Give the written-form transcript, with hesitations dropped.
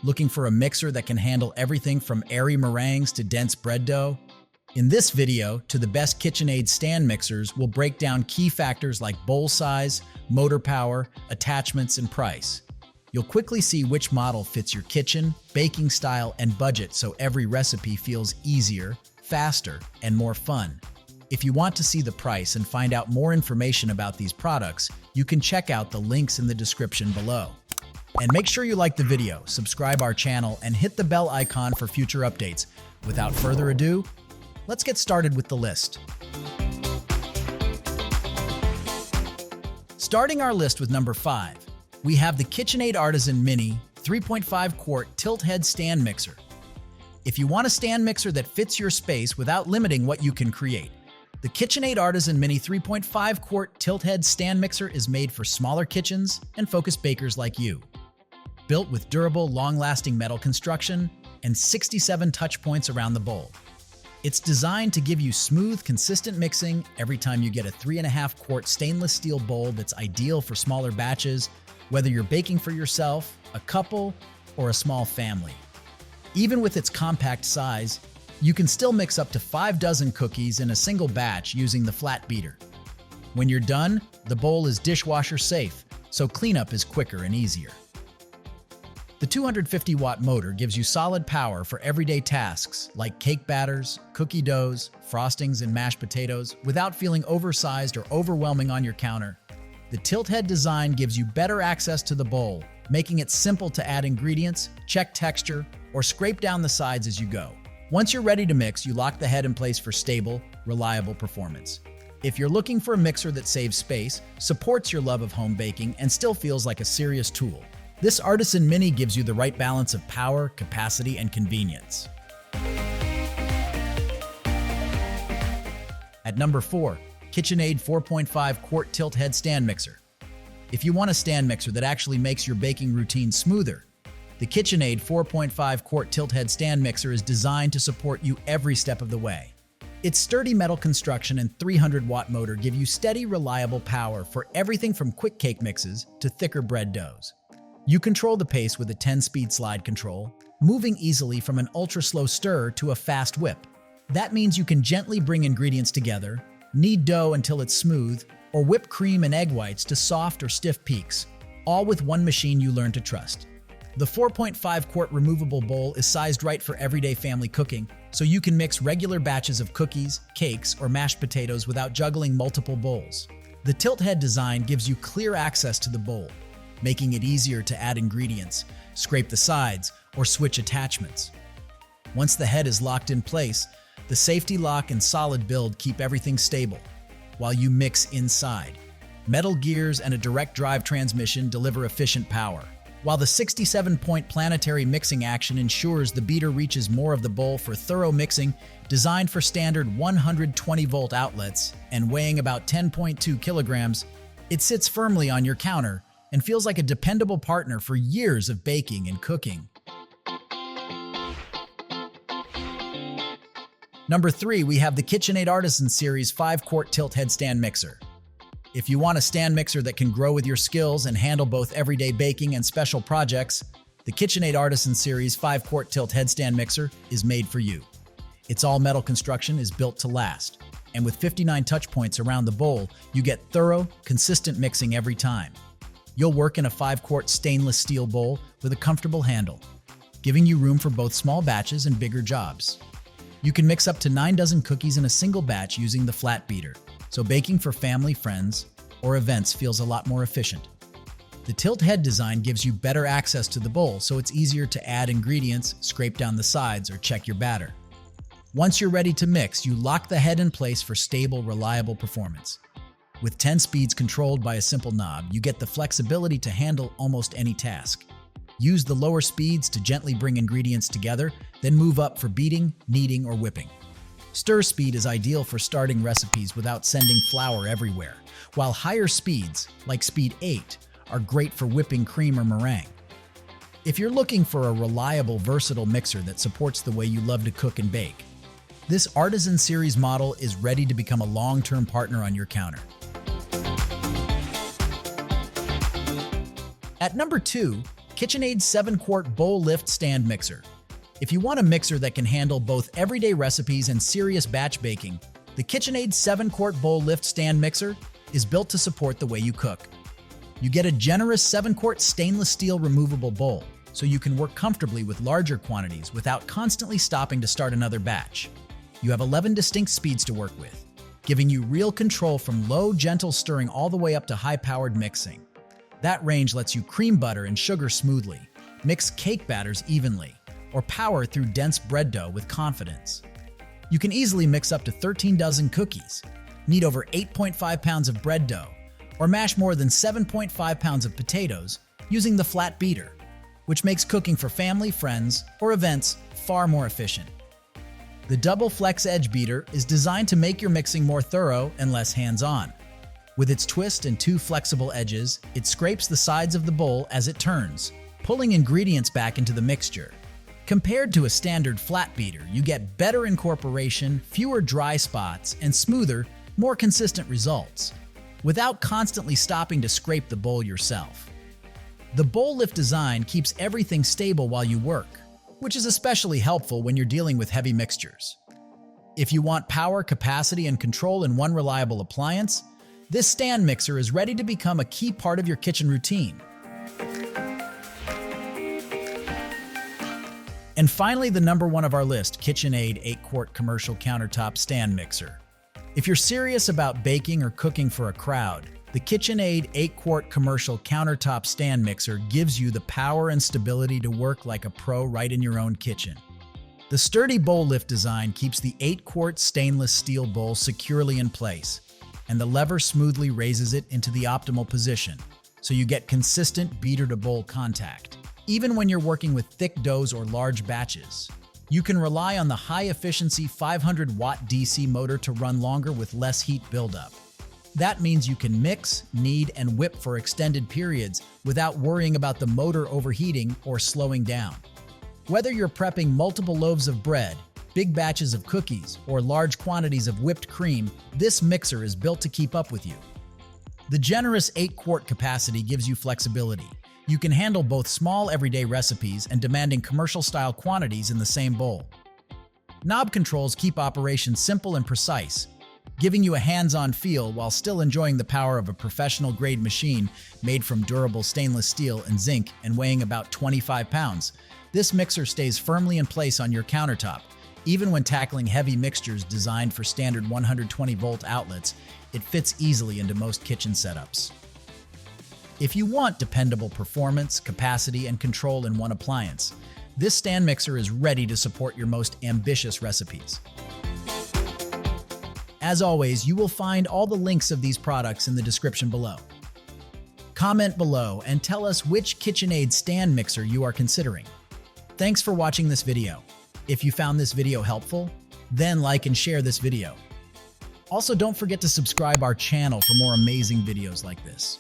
Looking for a mixer that can handle everything from airy meringues to dense bread dough? In this video, to the best KitchenAid stand mixers, we'll break down key factors like bowl size, motor power, attachments, and price. You'll quickly see which model fits your kitchen, baking style, and budget so every recipe feels easier, faster, and more fun. If you want to see the price and find out more information about these products, you can check out the links in the description below. And make sure you like the video, subscribe our channel, and hit the bell icon for future updates. Without further ado, let's get started with the list. Starting our list with number 5, we have the KitchenAid Artisan Mini 3.5 Quart Tilt-Head Stand Mixer. If you want a stand mixer that fits your space without limiting what you can create, the KitchenAid Artisan Mini 3.5 Quart Tilt-Head Stand Mixer is made for smaller kitchens and focused bakers like you. Built with durable, long-lasting metal construction and 67 touch points around the bowl. It's designed to give you smooth, consistent mixing every time you get a 3.5 quart stainless steel bowl that's ideal for smaller batches, whether you're baking for yourself, a couple, or a small family. Even with its compact size, you can still mix up to 5 dozen cookies in a single batch using the flat beater. When you're done, the bowl is dishwasher safe, so cleanup is quicker and easier. The 250-watt motor gives you solid power for everyday tasks like cake batters, cookie doughs, frostings, and mashed potatoes without feeling oversized or overwhelming on your counter. The tilt-head design gives you better access to the bowl, making it simple to add ingredients, check texture, or scrape down the sides as you go. Once you're ready to mix, you lock the head in place for stable, reliable performance. If you're looking for a mixer that saves space, supports your love of home baking, and still feels like a serious tool, this Artisan Mini gives you the right balance of power, capacity, and convenience. At number 4, KitchenAid 4.5 Quart Tilt-Head Stand Mixer. If you want a stand mixer that actually makes your baking routine smoother, the KitchenAid 4.5 Quart Tilt-Head Stand Mixer is designed to support you every step of the way. Its sturdy metal construction and 300-watt motor give you steady, reliable power for everything from quick cake mixes to thicker bread doughs. You control the pace with a 10-speed slide control, moving easily from an ultra-slow stir to a fast whip. That means you can gently bring ingredients together, knead dough until it's smooth, or whip cream and egg whites to soft or stiff peaks, all with one machine you learn to trust. The 4.5 quart removable bowl is sized right for everyday family cooking, so you can mix regular batches of cookies, cakes, or mashed potatoes without juggling multiple bowls. The tilt-head design gives you clear access to the bowl, making it easier to add ingredients, scrape the sides, or switch attachments. Once the head is locked in place, the safety lock and solid build keep everything stable while you mix inside. Metal gears and a direct drive transmission deliver efficient power, while the 67-point planetary mixing action ensures the beater reaches more of the bowl for thorough mixing. Designed for standard 120-volt outlets and weighing about 10.2 kilograms, it sits firmly on your counter and feels like a dependable partner for years of baking and cooking. Number 3, we have the KitchenAid Artisan Series 5-Quart Tilt-Head Stand Mixer. If you want a stand mixer that can grow with your skills and handle both everyday baking and special projects, the KitchenAid Artisan Series 5-Quart Tilt-Head Stand Mixer is made for you. Its all-metal construction is built to last, and with 59 touch points around the bowl, you get thorough, consistent mixing every time. You'll work in a 5-quart stainless steel bowl with a comfortable handle, giving you room for both small batches and bigger jobs. You can mix up to 9 dozen cookies in a single batch using the flat beater, so baking for family, friends, or events feels a lot more efficient. The tilt-head design gives you better access to the bowl, so it's easier to add ingredients, scrape down the sides, or check your batter. Once you're ready to mix, you lock the head in place for stable, reliable performance. With 10 speeds controlled by a simple knob, you get the flexibility to handle almost any task. Use the lower speeds to gently bring ingredients together, then move up for beating, kneading, or whipping. Stir speed is ideal for starting recipes without sending flour everywhere, while higher speeds, like speed 8, are great for whipping cream or meringue. If you're looking for a reliable, versatile mixer that supports the way you love to cook and bake, this Artisan Series model is ready to become a long-term partner on your counter. At number 2, KitchenAid 7-Quart Bowl-Lift Stand Mixer. If you want a mixer that can handle both everyday recipes and serious batch baking, the KitchenAid 7-Quart Bowl-Lift Stand Mixer is built to support the way you cook. You get a generous 7-quart stainless steel removable bowl, so you can work comfortably with larger quantities without constantly stopping to start another batch. You have 11 distinct speeds to work with, giving you real control from low, gentle stirring all the way up to high-powered mixing. That range lets you cream butter and sugar smoothly, mix cake batters evenly, or power through dense bread dough with confidence. You can easily mix up to 13 dozen cookies, knead over 8.5 pounds of bread dough, or mash more than 7.5 pounds of potatoes using the flat beater, which makes cooking for family, friends, or events far more efficient. The double flex edge beater is designed to make your mixing more thorough and less hands-on. With its twist and two flexible edges, it scrapes the sides of the bowl as it turns, pulling ingredients back into the mixture. Compared to a standard flat beater, you get better incorporation, fewer dry spots, and smoother, more consistent results, without constantly stopping to scrape the bowl yourself. The bowl lift design keeps everything stable while you work, which is especially helpful when you're dealing with heavy mixtures. If you want power, capacity, and control in one reliable appliance, this stand mixer is ready to become a key part of your kitchen routine. And finally, the number one of our list, KitchenAid 8-Quart Commercial Countertop Stand Mixer. If you're serious about baking or cooking for a crowd, the KitchenAid 8-Quart Commercial Countertop Stand Mixer gives you the power and stability to work like a pro right in your own kitchen. The sturdy bowl lift design keeps the 8-quart stainless steel bowl securely in place, and the lever smoothly raises it into the optimal position, so you get consistent beater-to-bowl contact. Even when you're working with thick doughs or large batches, you can rely on the high-efficiency 500-watt DC motor to run longer with less heat buildup. That means you can mix, knead, and whip for extended periods without worrying about the motor overheating or slowing down. Whether you're prepping multiple loaves of bread, big batches of cookies, or large quantities of whipped cream, this mixer is built to keep up with you. The generous 8-quart capacity gives you flexibility. You can handle both small everyday recipes and demanding commercial-style quantities in the same bowl. Knob controls keep operations simple and precise, giving you a hands-on feel while still enjoying the power of a professional-grade machine made from durable stainless steel and zinc and weighing about 25 pounds. This mixer stays firmly in place on your countertop. Even when tackling heavy mixtures designed for standard 120-volt outlets, it fits easily into most kitchen setups. If you want dependable performance, capacity, and control in one appliance, this stand mixer is ready to support your most ambitious recipes. As always, you will find all the links of these products in the description below. Comment below and tell us which KitchenAid stand mixer you are considering. Thanks for watching this video. If you found this video helpful, then like and share this video. Also, don't forget to subscribe our channel for more amazing videos like this.